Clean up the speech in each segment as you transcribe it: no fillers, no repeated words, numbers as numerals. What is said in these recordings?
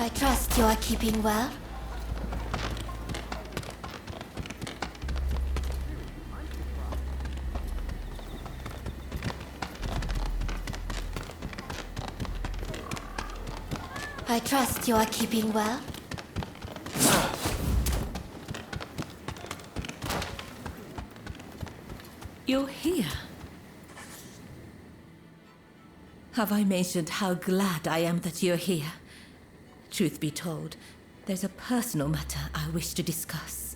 I trust you are keeping well. I trust you are keeping well. You're here. Have I mentioned how glad I am that you're here? Truth be told, there's a personal matter I wish to discuss.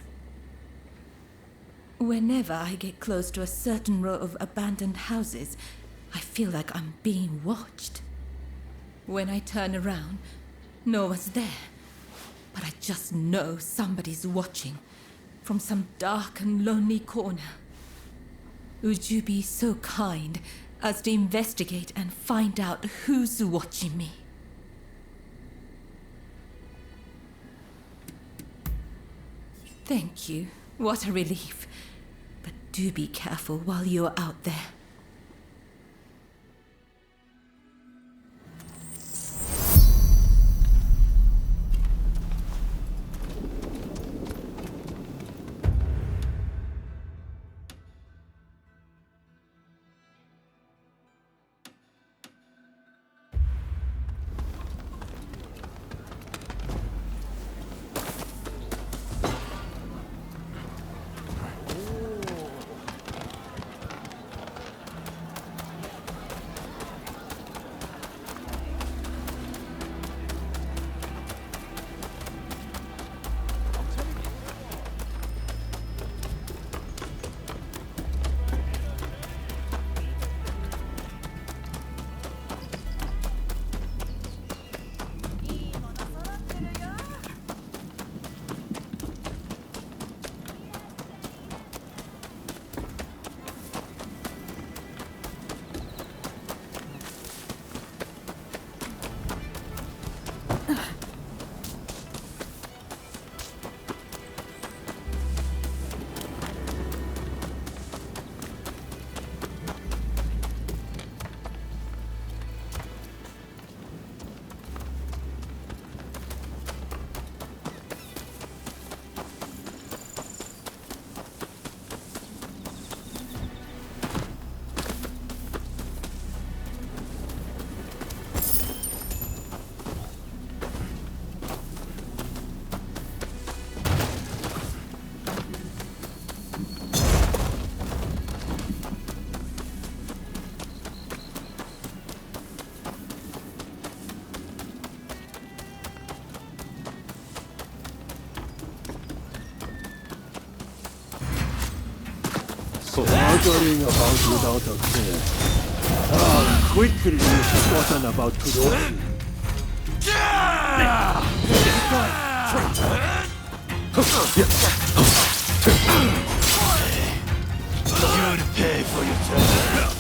Whenever I get close to a certain row of abandoned houses, I feel like I'm being watched. When I turn around, no one's there, but I just know somebody's watching from some dark and lonely corner. Would you be so kind as to investigate and find out who's watching me? Thank you. What a relief. But do be careful while you're out there. Wondering about without a care. How quickly you've forgotten about Ronin. You'd pay for your time.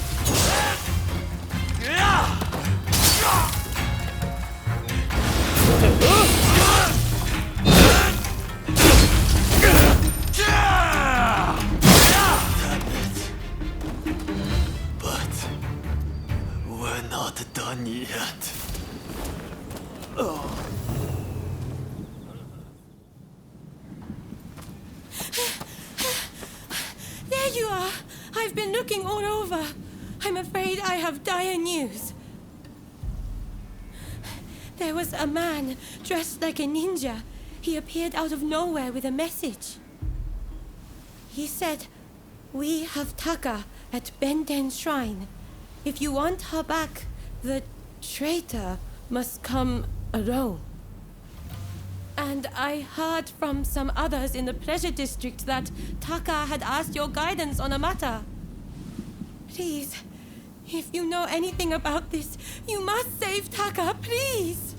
But we're not done yet. There you are! I've been looking all over. I'm afraid I have dire news. There was a man dressed like a ninja. He appeared out of nowhere with a message. He said, "We have Taka at Benden's shrine. If you want her back, the traitor must come alone." And I heard from some others in the pleasure district that Taka had asked your guidance on a matter. Please, if you know anything about this, you must save Taka, please!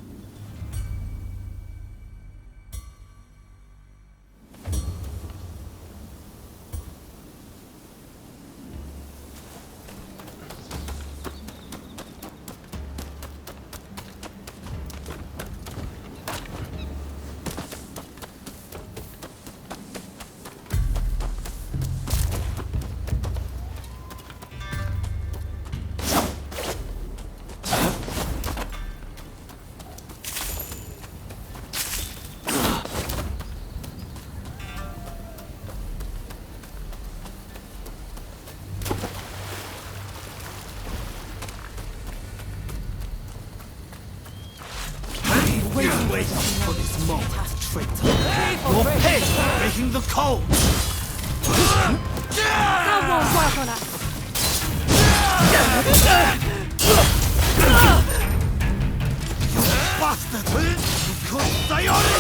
wait for this moment, traitor. Your pay for breaking the code! Someone work on us! Bastard! You could Sayori!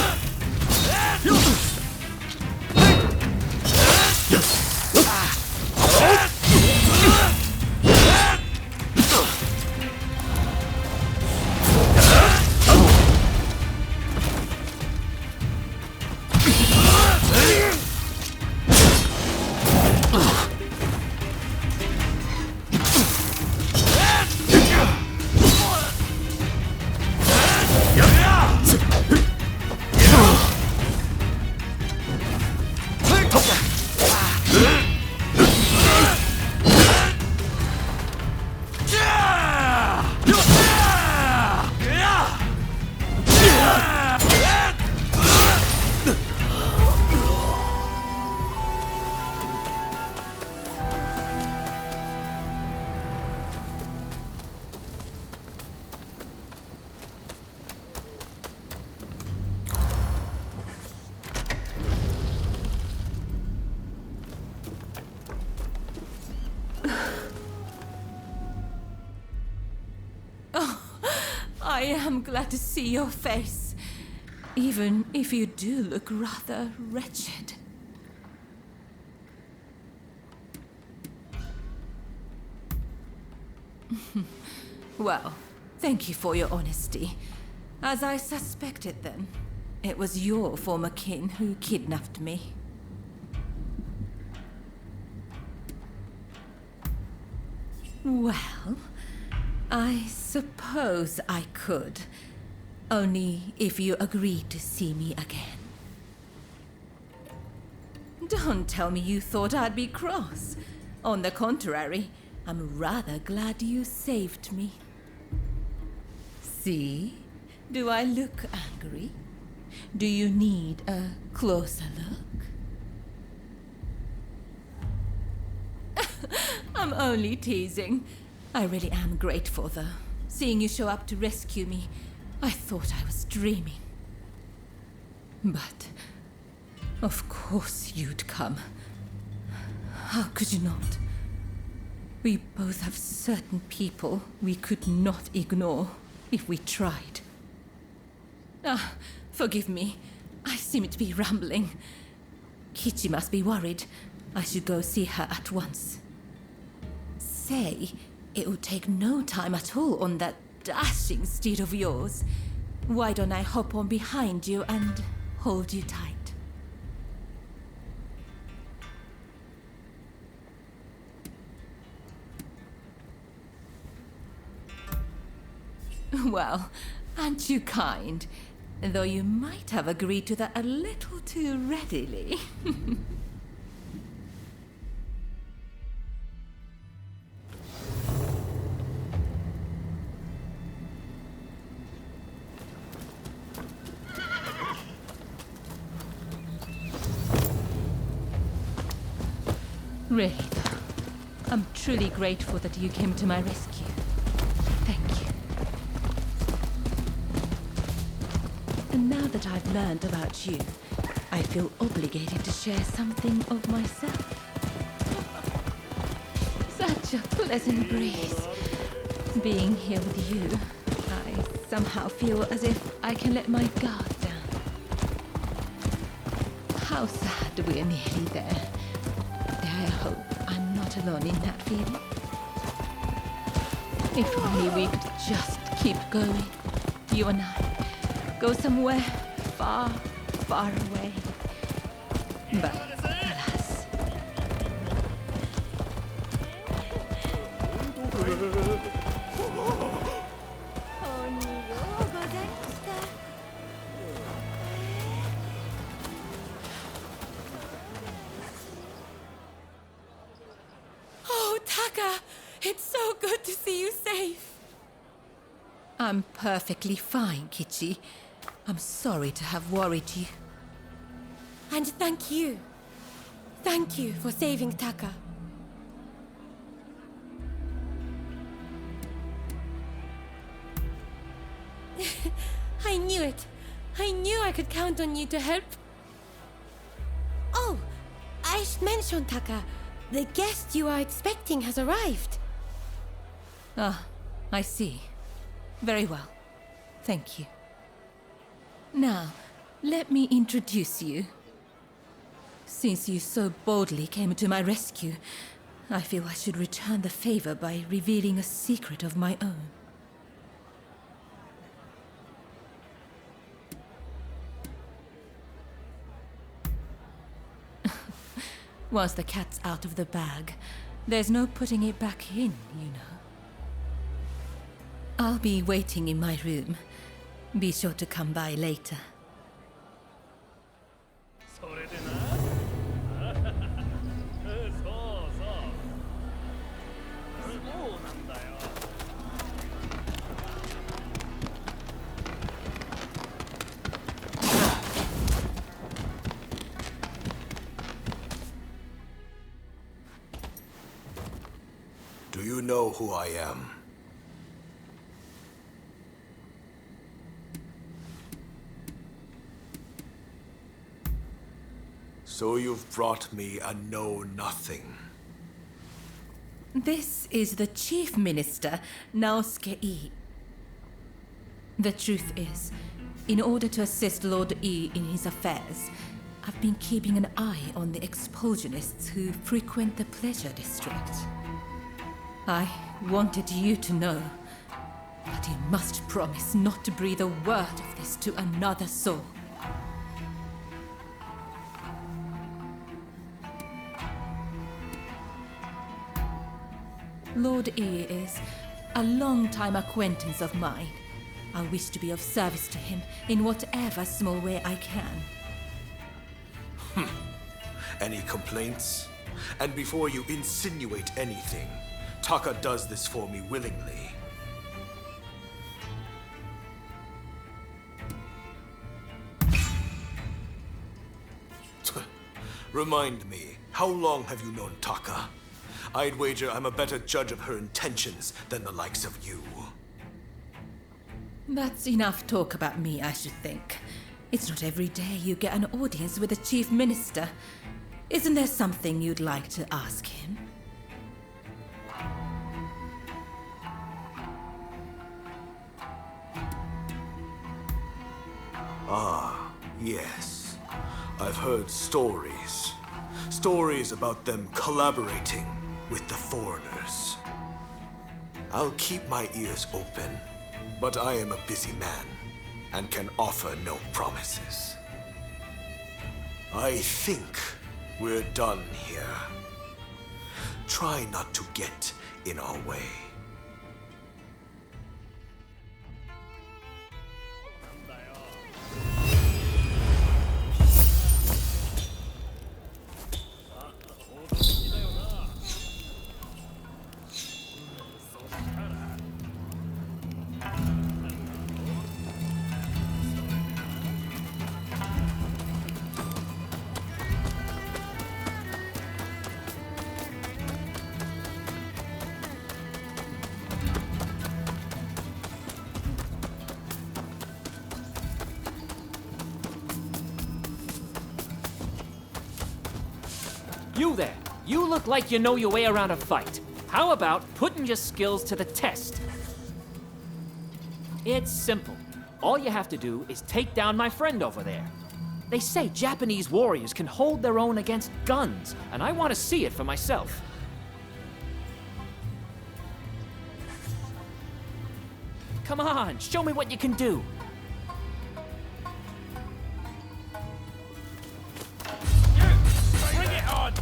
I am glad to see your face, even if you do look rather wretched. Well, thank you for your honesty. As I suspected then, it was your former kin who kidnapped me. Well, I suppose I could. Only if you agreed to see me again. Don't tell me you thought I'd be cross. On the contrary, I'm rather glad you saved me. See? Do I look angry? Do you need a closer look? I'm only teasing. I really am grateful, though. Seeing you show up to rescue me, I thought I was dreaming. But, of course you'd come. How could you not? We both have certain people we could not ignore if we tried. Ah, forgive me. I seem to be rambling. Kichi must be worried. I should go see her at once. Say, it would take no time at all on that dashing steed of yours. Why don't I hop on behind you and hold you tight? Well, aren't you kind? Though you might have agreed to that a little too readily. Really, though, I'm truly grateful that you came to my rescue. Thank you. And now that I've learned about you, I feel obligated to share something of myself. Such a pleasant breeze. Being here with you, I somehow feel as if I can let my guard down. How sad we're nearly there. I hope I'm not alone in that feeling. If only we could just keep going, you and I. Go somewhere far, far away. But alas. Oh, Taka! It's so good to see you safe! I'm perfectly fine, Kichi. I'm sorry to have worried you. And thank you. Thank you for saving Taka. I knew it. I knew I could count on you to help. Oh, I should mention, Taka. The guest you are expecting has arrived. Ah, I see. Very well. Thank you. Now, let me introduce you. Since you so boldly came to my rescue, I feel I should return the favor by revealing a secret of my own. Once the cat's out of the bag, there's no putting it back in, you know. I'll be waiting in my room. Be sure to come by later. それでなそうなんだよ Do you know who I am? So you've brought me a know-nothing. This is the Chief Minister, Naosuke I. The truth is, in order to assist Lord I in his affairs, I've been keeping an eye on the expulsionists who frequent the Pleasure District. I wanted you to know, but you must promise not to breathe a word of this to another soul. Lord E is a long-time acquaintance of mine. I wish to be of service to him in whatever small way I can. Any complaints? And before you insinuate anything, Taka does this for me willingly. Remind me, how long have you known Taka? I'd wager I'm a better judge of her intentions than the likes of you. That's enough talk about me, I should think. It's not every day you get an audience with the Chief Minister. Isn't there something you'd like to ask him? Ah, yes. I've heard stories. Stories about them collaborating with the foreigners. I'll keep my ears open, but I am a busy man and can offer no promises. I think we're done here. Try not to get in our way. You there! You look like you know your way around a fight. How about putting your skills to the test? It's simple. All you have to do is take down my friend over there. They say Japanese warriors can hold their own against guns, and I want to see it for myself. Come on, show me what you can do. Bring it on!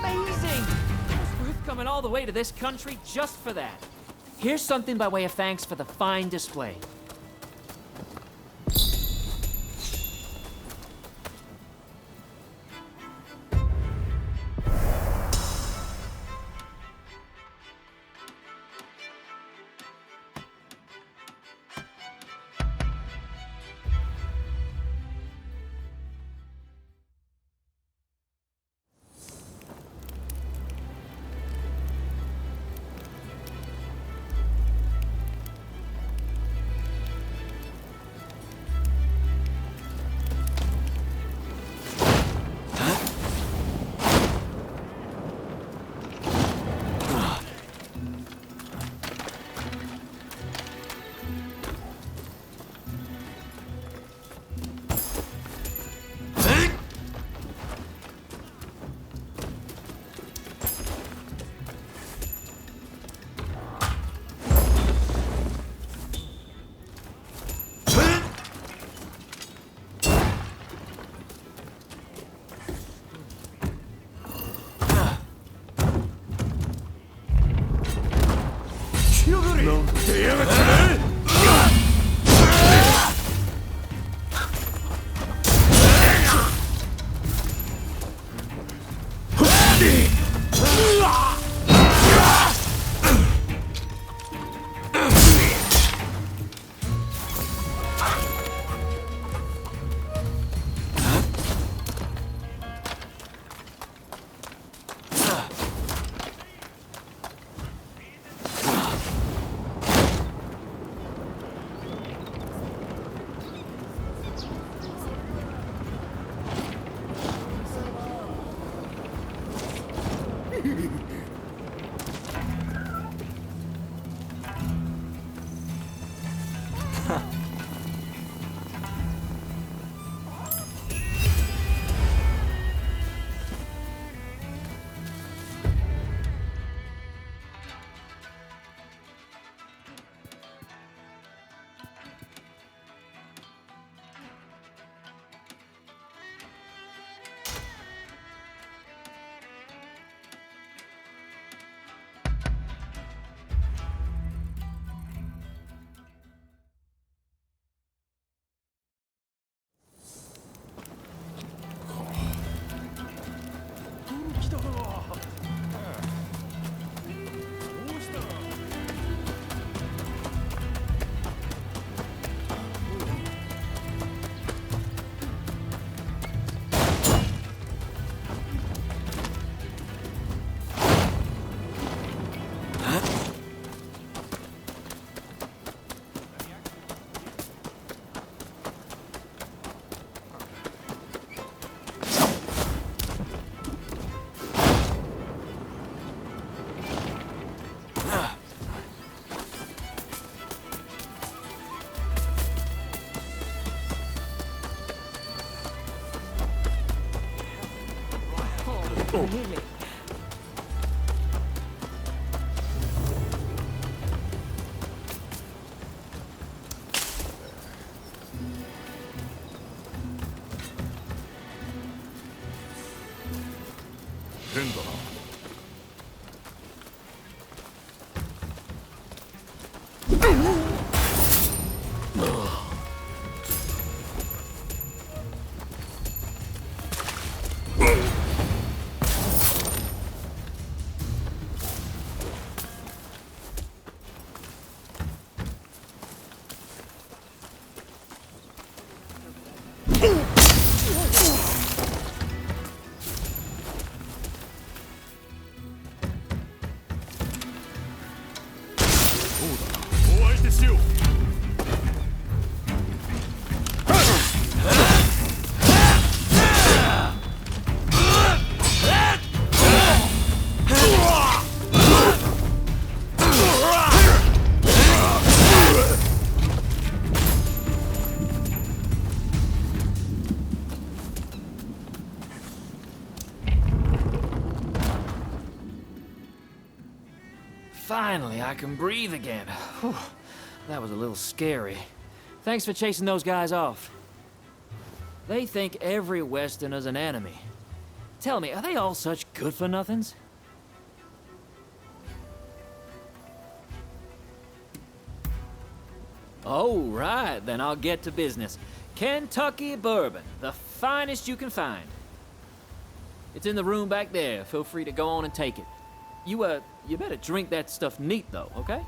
Amazing! It's worth coming all the way to this country just for that. Here's something by way of thanks for the fine display. 너 대야같이 된다. Finally, I can breathe again. Whew, that was a little scary. Thanks for chasing those guys off. They think every Westerner's an enemy. Tell me, are they all such good-for-nothings? Oh, right, then I'll get to business. Kentucky bourbon, the finest you can find. It's in the room back there. Feel free to go on and take it. You better drink that stuff neat, though, okay?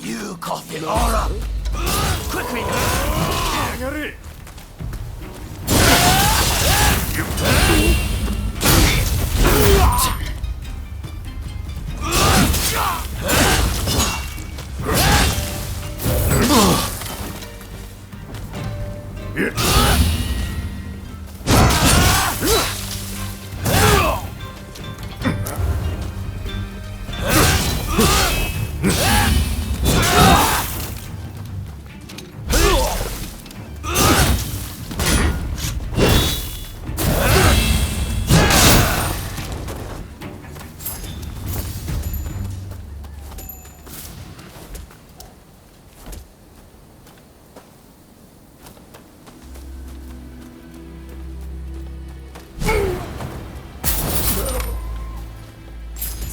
You cough it all up! Quickly!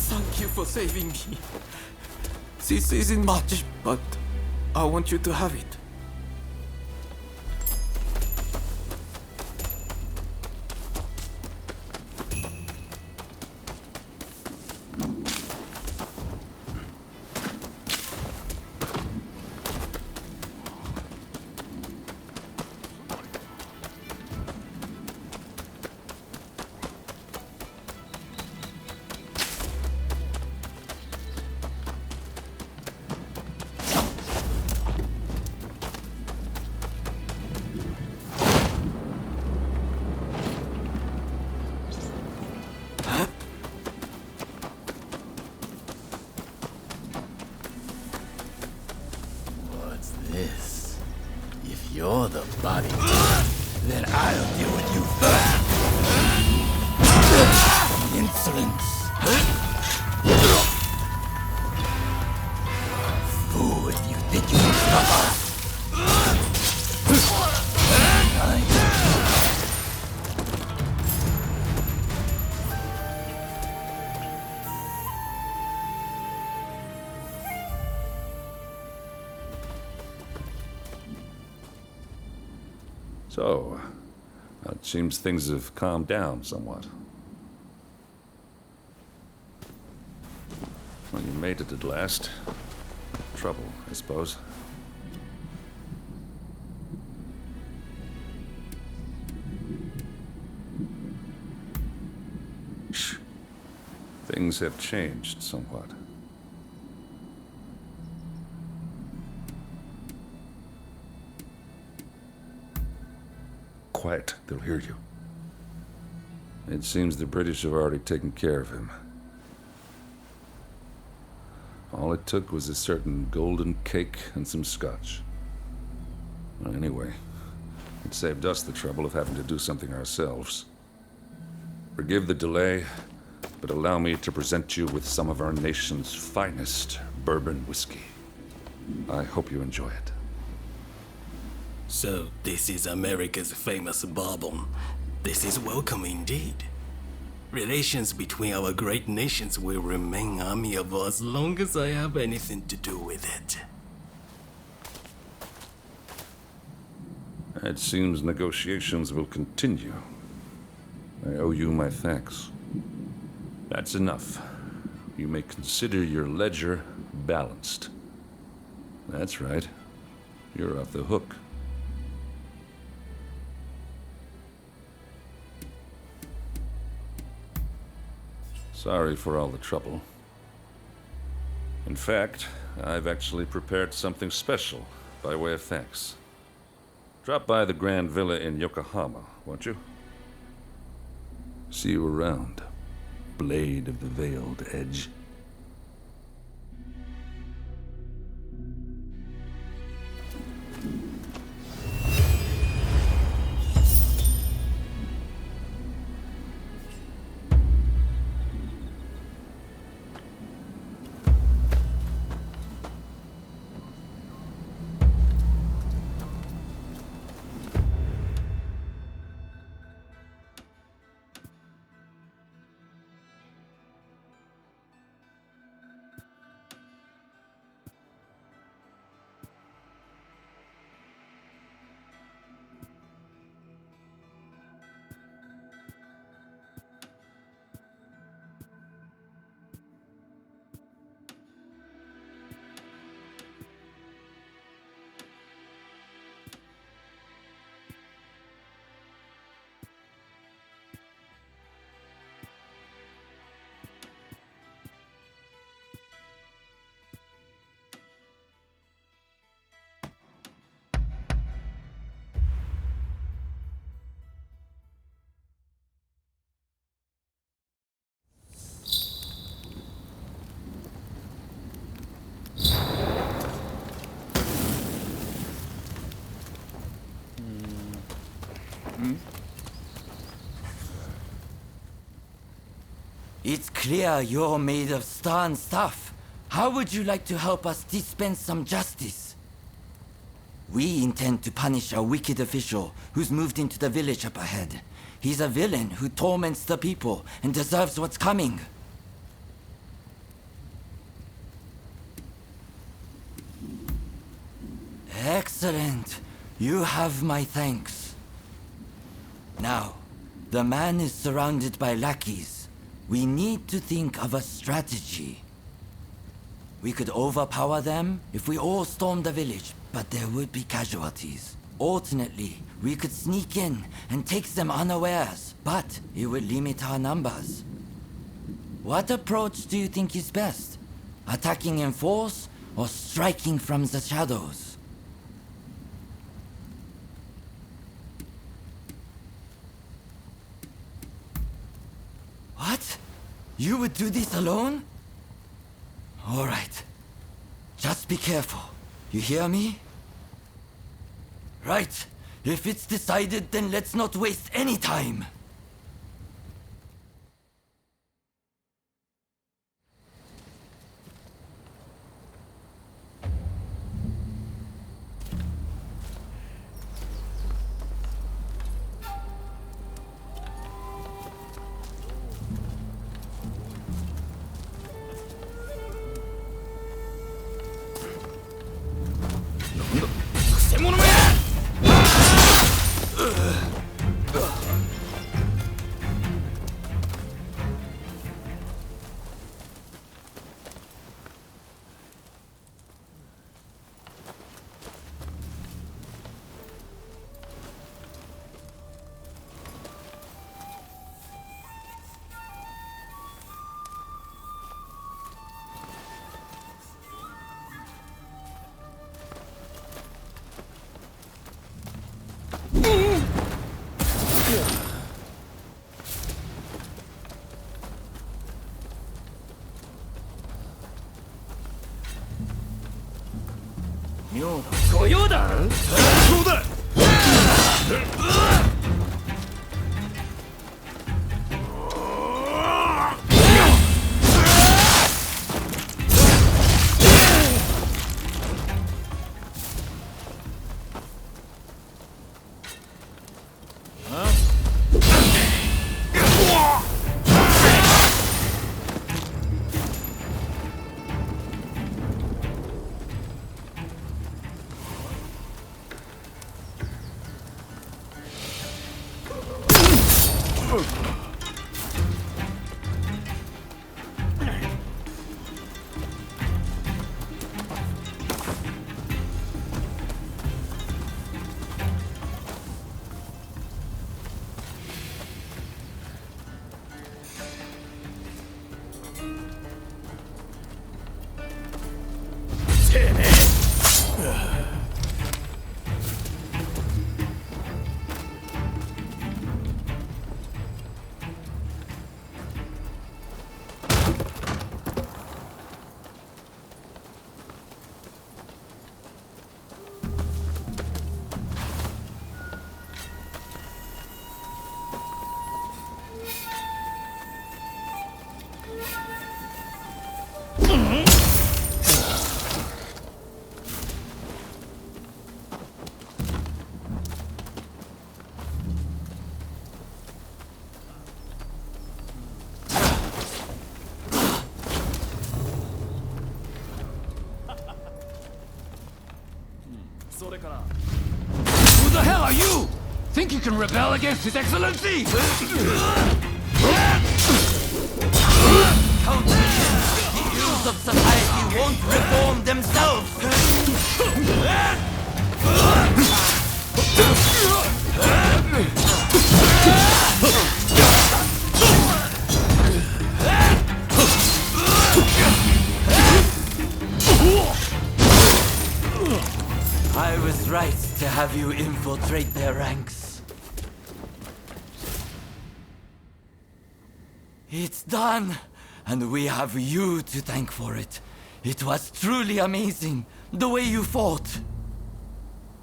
Thank you for saving me. This isn't much, but I want you to have it. This. If you're the body, then I'll deal with you first. Insolence. Fool if you think you can stop us. So, it seems things have calmed down somewhat. Well, you made it at last. Trouble, I suppose. Shh. Things have changed somewhat. Quiet, they'll hear you. It seems the British have already taken care of him. All it took was a certain golden cake and some scotch. Well, anyway, it saved us the trouble of having to do something ourselves. Forgive the delay, but allow me to present you with some of our nation's finest bourbon whiskey. I hope you enjoy it. So, this is America's famous bourbon. This is welcome indeed. Relations between our great nations will remain amiable as long as I have anything to do with it. It seems negotiations will continue. I owe you my thanks. That's enough. You may consider your ledger balanced. That's right. You're off the hook. Sorry for all the trouble. In fact, I've actually prepared something special by way of thanks. Drop by the Grand Villa in Yokohama, won't you? See you around, Blade of the Veiled Edge. It's clear you're made of stern stuff. How would you like to help us dispense some justice? We intend to punish a wicked official who's moved into the village up ahead. He's a villain who torments the people and deserves what's coming. Excellent. You have my thanks. Now, the man is surrounded by lackeys. We need to think of a strategy. We could overpower them if we all stormed the village, but there would be casualties. Alternately, we could sneak in and take them unawares, but it would limit our numbers. What approach do you think is best? Attacking in force or striking from the shadows? What? You would do this alone? All right. Just be careful. You hear me? Right. If it's decided, then let's not waste any time. Who the hell are you? Think you can rebel against His Excellency? Count me in. The ills of society won't reform themselves. I was right to have you infiltrate their ranks. It's done, and we have you to thank for it. It was truly amazing, the way you fought.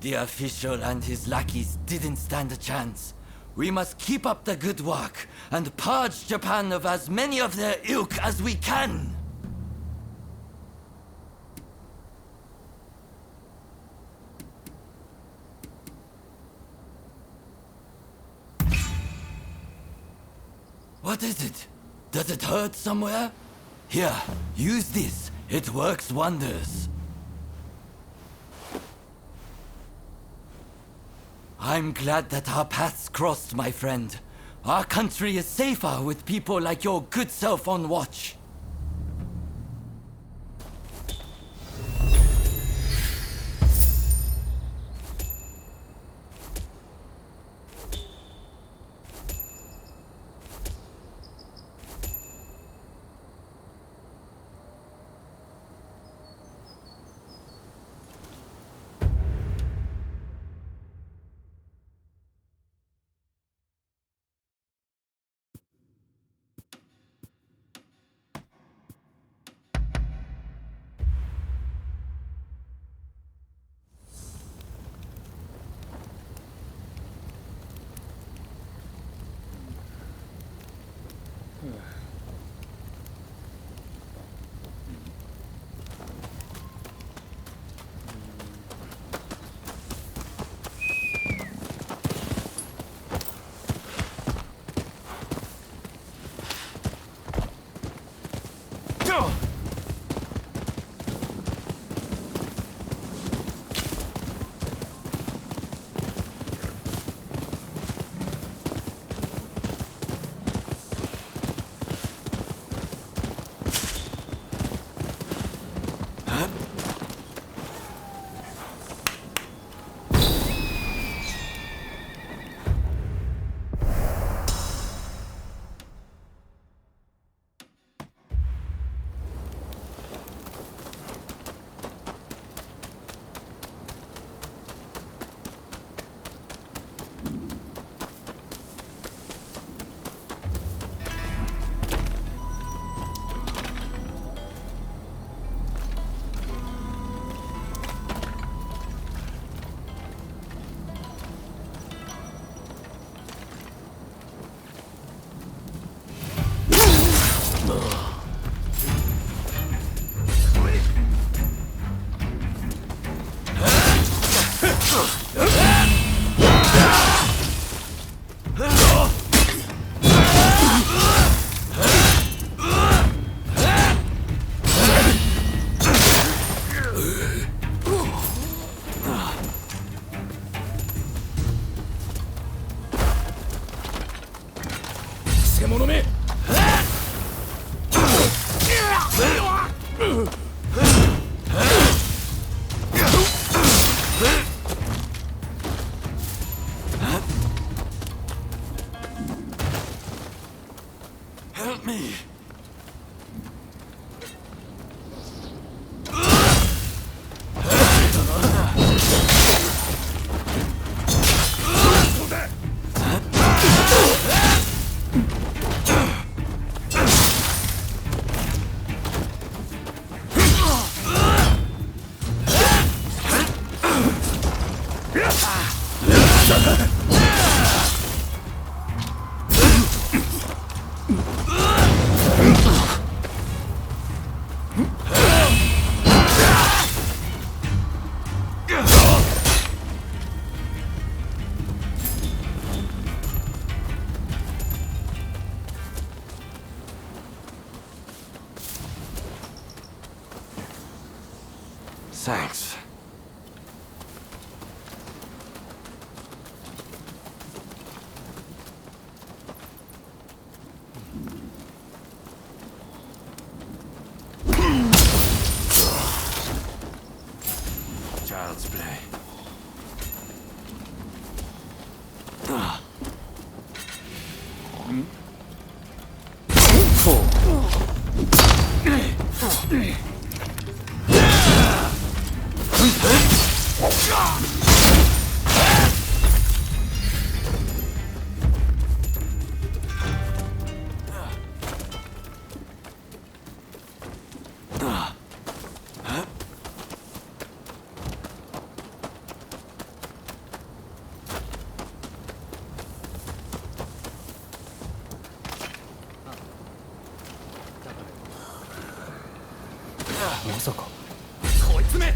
The official and his lackeys didn't stand a chance. We must keep up the good work and purge Japan of as many of their ilk as we can. What is it? Does it hurt somewhere? Here, use this. It works wonders. I'm glad that our paths crossed, my friend. Our country is safer with people like your good self on watch. Help me! Thanks. まさかこいつめ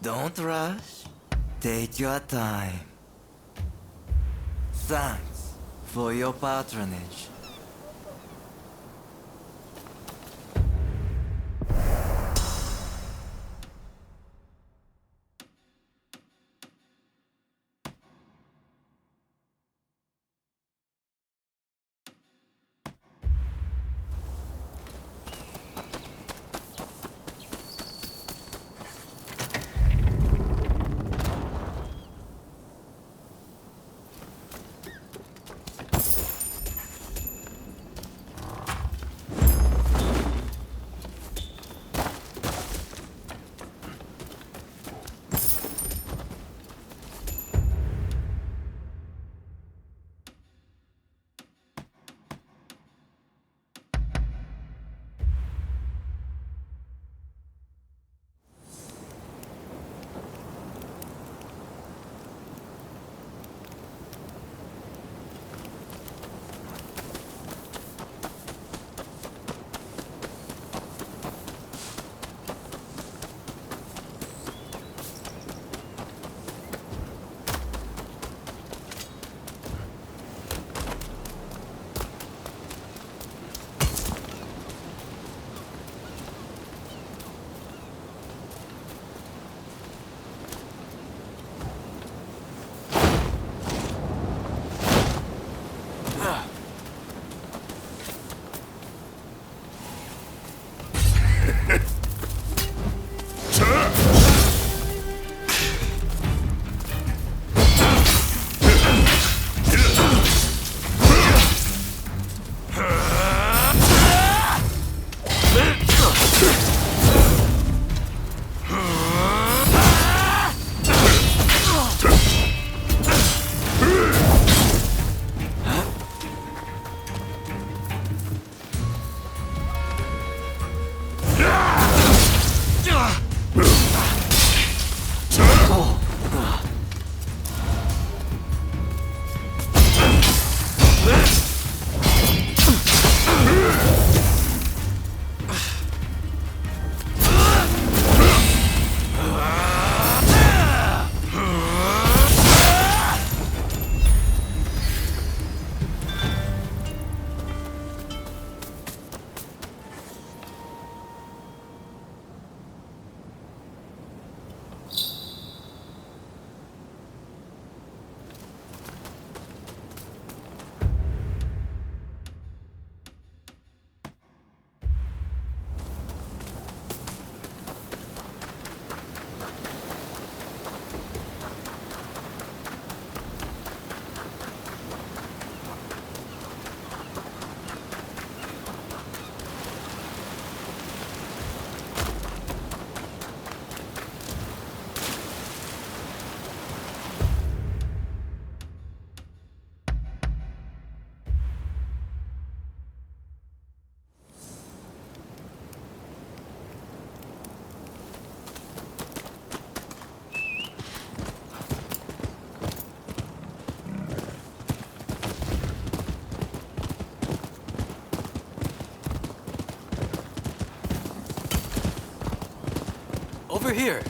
Don't rush. Take your time. Thanks for your patronage. Over here.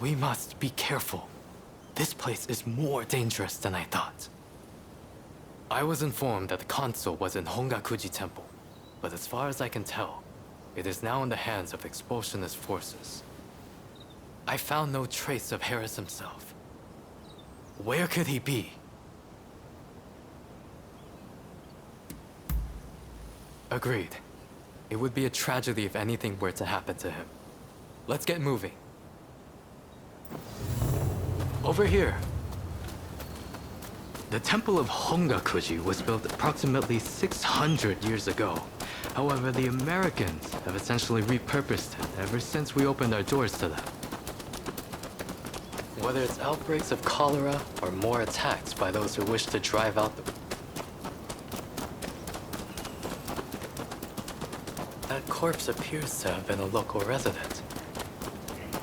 We must be careful. This place is more dangerous than I thought. I was informed that the console was in Hongakuji Temple, but as far as I can tell, it is now in the hands of expulsionist forces. I found no trace of Harris himself. Where could he be? Agreed. It would be a tragedy if anything were to happen to him. Let's get moving. Over here. The Temple of Hongakuji was built approximately 600 years ago. However, the Americans have essentially repurposed it ever since we opened our doors to them. Whether it's outbreaks of cholera or more attacks by those who wish to drive out the... That corpse appears to have been a local resident.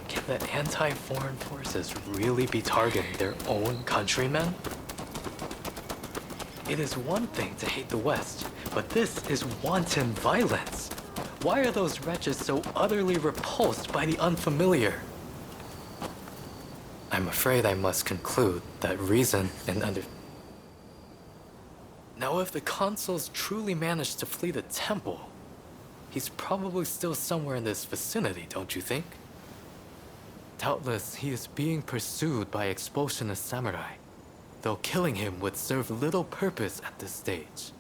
Can the anti-foreign forces really be targeting their own countrymen? It is one thing to hate the West, but this is wanton violence. Why are those wretches so utterly repulsed by the unfamiliar? I'm afraid I must conclude that reason and Now, if the consuls truly managed to flee the temple, he's probably still somewhere in this vicinity, don't you think? Doubtless, he is being pursued by expulsionist samurai, though killing him would serve little purpose at this stage.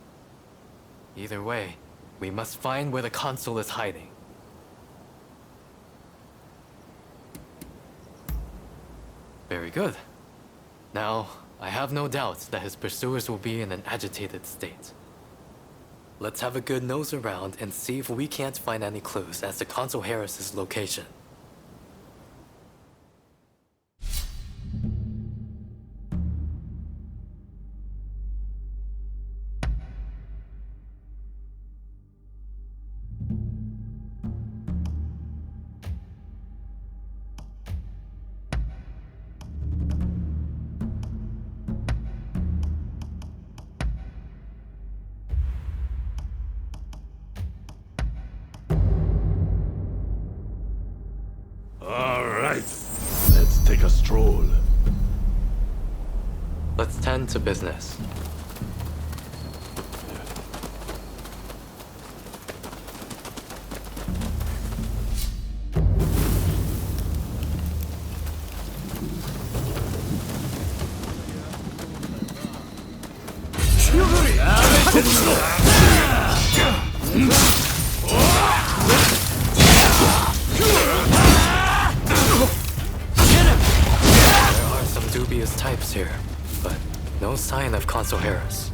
Either way, we must find where the consul is hiding. Very good. Now, I have no doubt that his pursuers will be in an agitated state. Let's have a good nose around and see if we can't find any clues as to Consul Harris's location. Take a stroll. Let's tend to business. Dubious types here, but no sign of Consul Harris.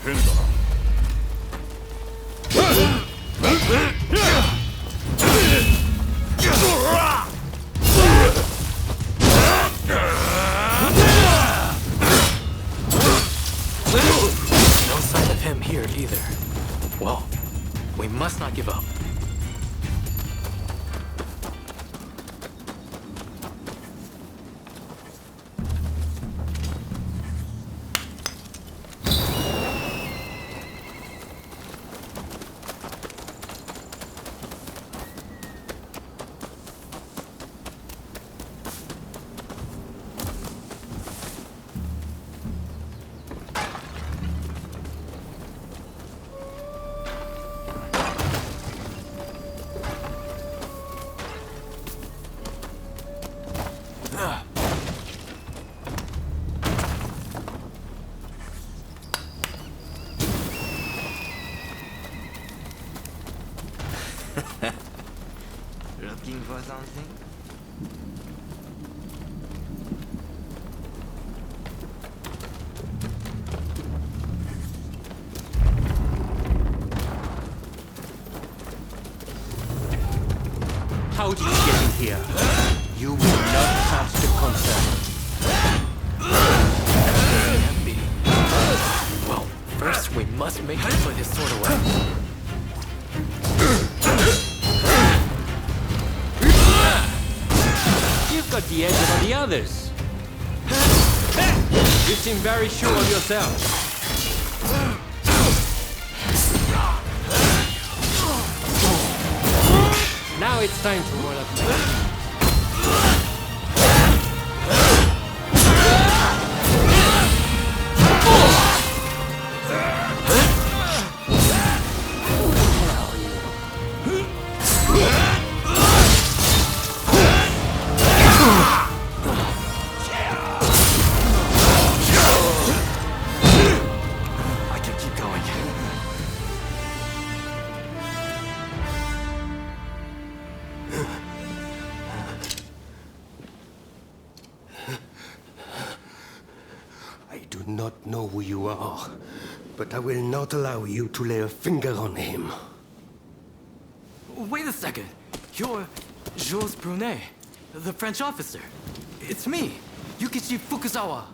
No sign of him here either. Well, we must not give up. Looking for something? How did you get in here? You will not touch the concern. Can't be. Well, first we must make him put his sword away. You've got the edge over the others. You seem very sure of yourself. Now it's time to roll up. I can keep going. I do not know who you are, but I will not allow you to lay a finger on him. Wait a second. You're Jules Brunet, the French officer. It's me, Yukichi Fukuzawa.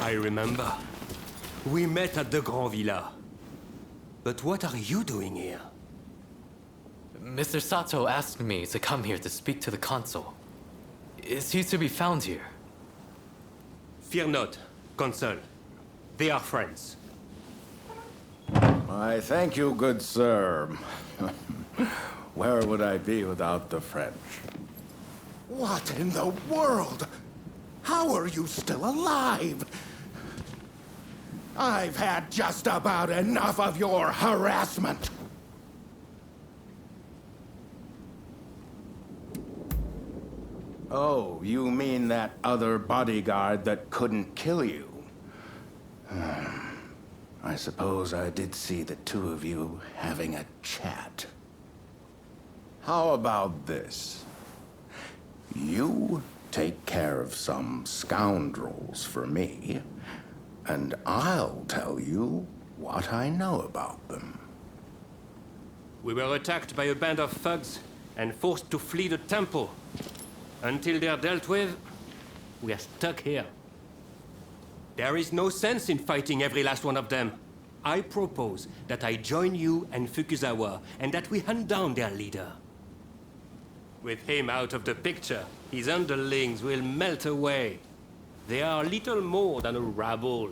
I remember. We met at the Grand Villa. But what are you doing here? Mr. Sato asked me to come here to speak to the consul. Is he to be found here? Fear not, Consul. They are friends. I thank you, good sir. Where would I be without the French? What in the world? How are you still alive? I've had just about enough of your harassment. Oh, you mean that other bodyguard that couldn't kill you? I suppose I did see the two of you having a chat. How about this? You take care of some scoundrels for me, and I'll tell you what I know about them. We were attacked by a band of thugs and forced to flee the temple. Until they're dealt with, we are stuck here. There is no sense in fighting every last one of them. I propose that I join you and Fukuzawa, and that we hunt down their leader. With him out of the picture, his underlings will melt away. They are little more than a rabble.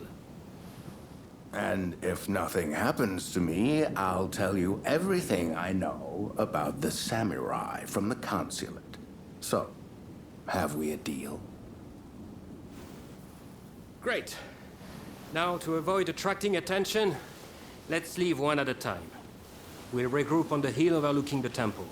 And if nothing happens to me, I'll tell you everything I know about the samurai from the consulate. So, have we a deal? Great. Now, to avoid attracting attention, let's leave one at a time. We'll regroup on the hill overlooking the temple.